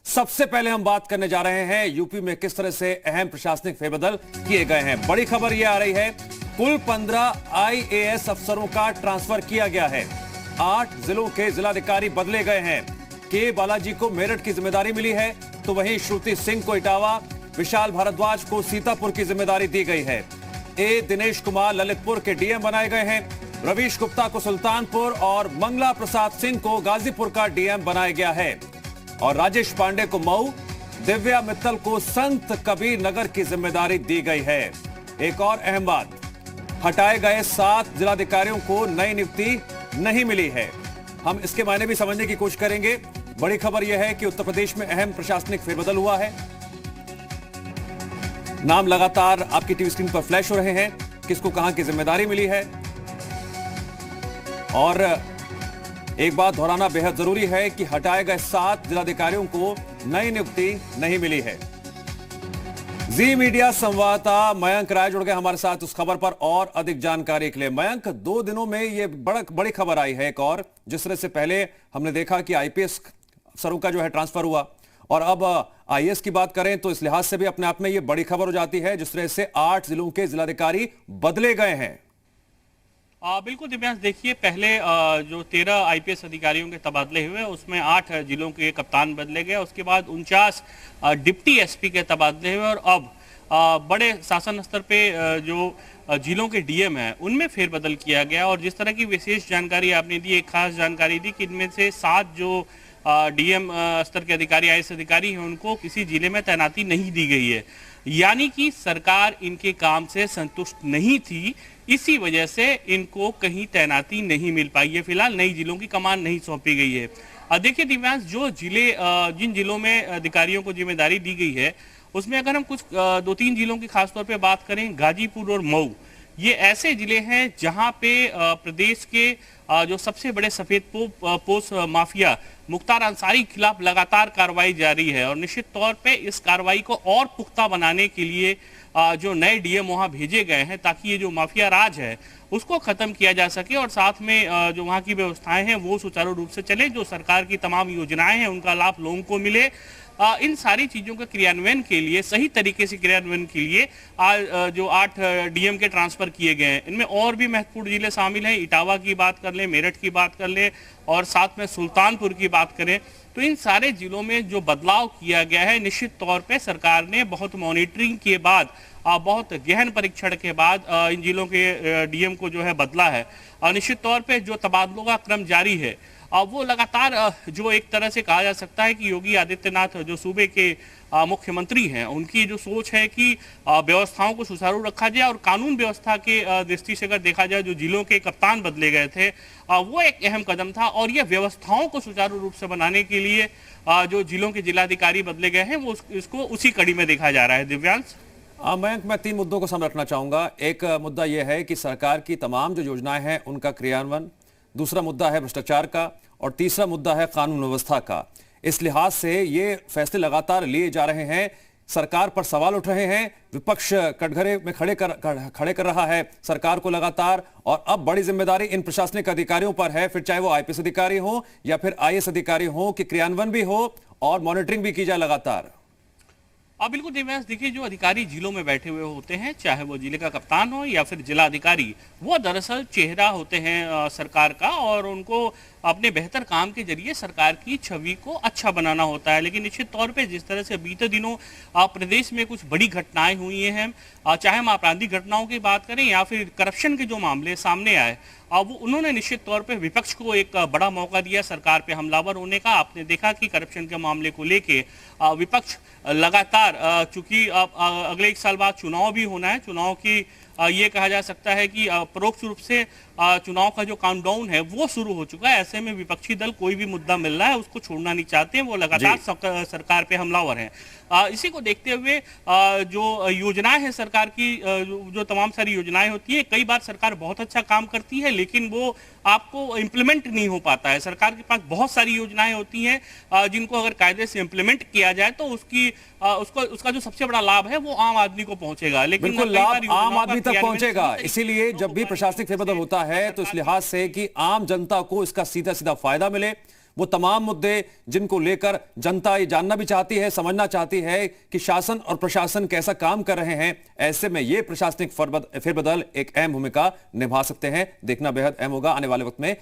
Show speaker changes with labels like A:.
A: सबसे पहले हम बात करने जा रहे हैं यूपी में किस तरह से अहम प्रशासनिक फेरबदल किए गए हैं। बड़ी खबर यह आ रही है, कुल 15 आईएएस अफसरों का ट्रांसफर किया गया है। 8 जिलों के जिलाधिकारी बदले गए हैं। के बालाजी को मेरठ की जिम्मेदारी मिली है, तो वहीं श्रुति सिंह को इटावा, विशाल भारद्वाज को सीतापुर की जिम्मेदारी दी गई है। दिनेश कुमार ललितपुर के डीएम बनाए गए हैं। रवीश गुप्ता को सुल्तानपुर और मंगला प्रसाद सिंह को गाजीपुर का डीएम बनाया गया है। और राजेश पांडे को मऊ, दिव्या मित्तल को संत कबीर नगर की जिम्मेदारी दी गई है। एक और अहम बात, हटाए गए 7 जिलाधिकारियों को नई नियुक्ति नहीं मिली है। हम इसके मायने भी समझने की कोशिश करेंगे। बड़ी खबर यह है कि उत्तर प्रदेश में अहम प्रशासनिक फेरबदल हुआ है। नाम लगातार आपकी टीवी स्क्रीन पर फ्लैश हो रहे हैं, किसको कहां की जिम्मेदारी मिली है। और एक बात दोहराना बेहद जरूरी है कि हटाए गए 7 जिलाधिकारियों को नई नियुक्ति नहीं मिली है। जी मीडिया संवाददाता मयंक राय जुड़ गए हमारे साथ उस खबर पर और अधिक जानकारी के लिए। मयंक, 2 दिनों में यह बड़ी खबर आई है एक और, जिस तरह से पहले हमने देखा कि आईपीएस अफसरों का जो है ट्रांसफर हुआ, और अब आईएएस की बात करें तो इस लिहाज से भी अपने आप में यह बड़ी खबर हो जाती है, जिस तरह से 8 जिलों के जिलाधिकारी बदले गए हैं।
B: बिल्कुल दिव्यांश, देखिए पहले जो 13 आईपीएस अधिकारियों के तबादले हुए उसमें 8 जिलों के कप्तान बदले गए। उसके बाद 49 डिप्टी एसपी के तबादले हुए, और अब बड़े शासन स्तर पे जो जिलों के डीएम हैं उनमें फेरबदल किया गया। और जिस तरह की विशेष जानकारी आपने दी, एक खास जानकारी दी कि इनमें से 7 जो डीएम स्तर के अधिकारी, आईएएस अधिकारी हैं, उनको किसी जिले में तैनाती नहीं दी गई है। यानी कि सरकार इनके काम से संतुष्ट नहीं थी, इसी वजह से इनको कहीं तैनाती नहीं मिल पाई है। फिलहाल नई जिलों की कमान नहीं सौंपी गई है। देखिए दिव्यांश, जो जिन जिलों में अधिकारियों को जिम्मेदारी दी गई है उसमें अगर हम कुछ 2-3 जिलों की खासतौर पे बात करें, गाजीपुर और मऊ, ये ऐसे जिले हैं जहां पे प्रदेश के जो सबसे बड़े सफेद पोश माफिया मुख्तार अंसारी के खिलाफ लगातार कार्रवाई जारी है। और निश्चित तौर पे इस कार्रवाई को और पुख्ता बनाने के लिए जो नए डीएम वहां भेजे गए हैं, ताकि ये जो माफिया राज है उसको खत्म किया जा सके और साथ में जो वहां की व्यवस्थाएं हैं वो सुचारू रूप से चले, जो सरकार की तमाम योजनाएं हैं उनका लाभ लोगों को मिले। इन सारी चीजों के क्रियान्वयन के लिए, सही तरीके से क्रियान्वयन के लिए जो 8 डीएम के ट्रांसफर किए गए हैं, इनमें और भी महत्वपूर्ण जिले शामिल हैं। इटावा की बात कर लें, मेरठ की बात कर लें और साथ में सुल्तानपुर की बात करें, तो इन सारे जिलों में जो बदलाव किया गया है, निश्चित तौर पे सरकार ने बहुत मॉनिटरिंग के बाद, बहुत गहन परीक्षण के बाद इन जिलों के डीएम को जो है बदला है। निश्चित तौर पे जो तबादलों का क्रम जारी है वो लगातार, जो एक तरह से कहा जा सकता है कि योगी आदित्यनाथ जो सूबे के मुख्यमंत्री हैं, उनकी जो सोच है कि व्यवस्थाओं को सुचारू रखा जाए, और कानून व्यवस्था के दृष्टि से अगर देखा जाए, जो जिलों के कप्तान बदले गए थे वो एक अहम कदम था। और यह व्यवस्थाओं को सुचारू रूप से बनाने के लिए जो जिलों के जिलाधिकारी बदले गए हैं वो इसको उसी कड़ी में देखा जा रहा है। दिव्यांश,
A: मयंक, मैं 3 मुद्दों को सामने रखना चाहूंगा। एक मुद्दा यह है कि सरकार की तमाम जो योजनाएं हैं उनका क्रियान्वयन, दूसरा मुद्दा है भ्रष्टाचार का, और तीसरा मुद्दा है कानून व्यवस्था का। इस लिहाज से ये फैसले लगातार लिए जा रहे हैं, सरकार पर सवाल उठ रहे हैं, विपक्ष कटघरे में खड़े कर रहा है सरकार को लगातार। और अब बड़ी जिम्मेदारी इन प्रशासनिक अधिकारियों पर है, फिर चाहे वो आईपीएस अधिकारी हो या फिर आईएएस अधिकारी हो, कि क्रियान्वयन भी हो और मॉनिटरिंग भी की जाए लगातार।
B: बिल्कुल दिव्यांश, देखिए जो अधिकारी जिलों में बैठे हुए होते हैं, चाहे वो जिले का कप्तान हो या फिर जिला अधिकारी, वो दरअसल चेहरा होते हैं सरकार का, और उनको अपने बेहतर काम के जरिए सरकार की छवि को अच्छा बनाना होता है। लेकिन निश्चित तौर पे जिस तरह से बीते दिनों प्रदेश में कुछ बड़ी घटनाएं हुई हैं, चाहे हम आपराधिक घटनाओं की बात करें या फिर करप्शन के जो मामले सामने आए, वो उन्होंने निश्चित तौर पे विपक्ष को एक बड़ा मौका दिया सरकार पे हमलावर होने का। आपने देखा कि करप्शन के मामले को लेके विपक्ष लगातार, चूंकि अगले 1 साल बाद चुनाव भी होना है, चुनाव की ये कहा जा सकता है कि परोक्ष रूप से चुनाव का जो काउंटडाउन है वो शुरू हो चुका है। ऐसे में विपक्षी दल कोई भी मुद्दा मिल रहा है उसको छोड़ना नहीं चाहते हैं, वो लगातार सरकार पे हमलावर हैं। इसी को देखते हुए जो योजनाएं हैं सरकार की, जो तमाम सारी योजनाएं होती हैं, कई बार सरकार बहुत अच्छा काम करती है लेकिन वो आपको इम्प्लीमेंट नहीं हो पाता है। सरकार के पास बहुत सारी योजनाएं होती हैं जिनको अगर कायदे से इम्प्लीमेंट किया जाए तो उसका जो सबसे बड़ा लाभ है वो आम आदमी को पहुंचेगा, लेकिन
A: बिल्कुल लाभ आम आदमी तक पहुंचेगा। इसीलिए जब भी प्रशासनिक फेरबदल होता है तो इस लिहाज से कि आम जनता को इसका सीधा सीधा फायदा मिले, वो तमाम मुद्दे जिनको लेकर जनता ये जानना भी चाहती है, समझना चाहती है कि शासन और प्रशासन कैसा काम कर रहे हैं। ऐसे में ये प्रशासनिक फेरबदल एक अहम भूमिका निभा सकते हैं। देखना बेहद अहम होगा आने वाले वक्त में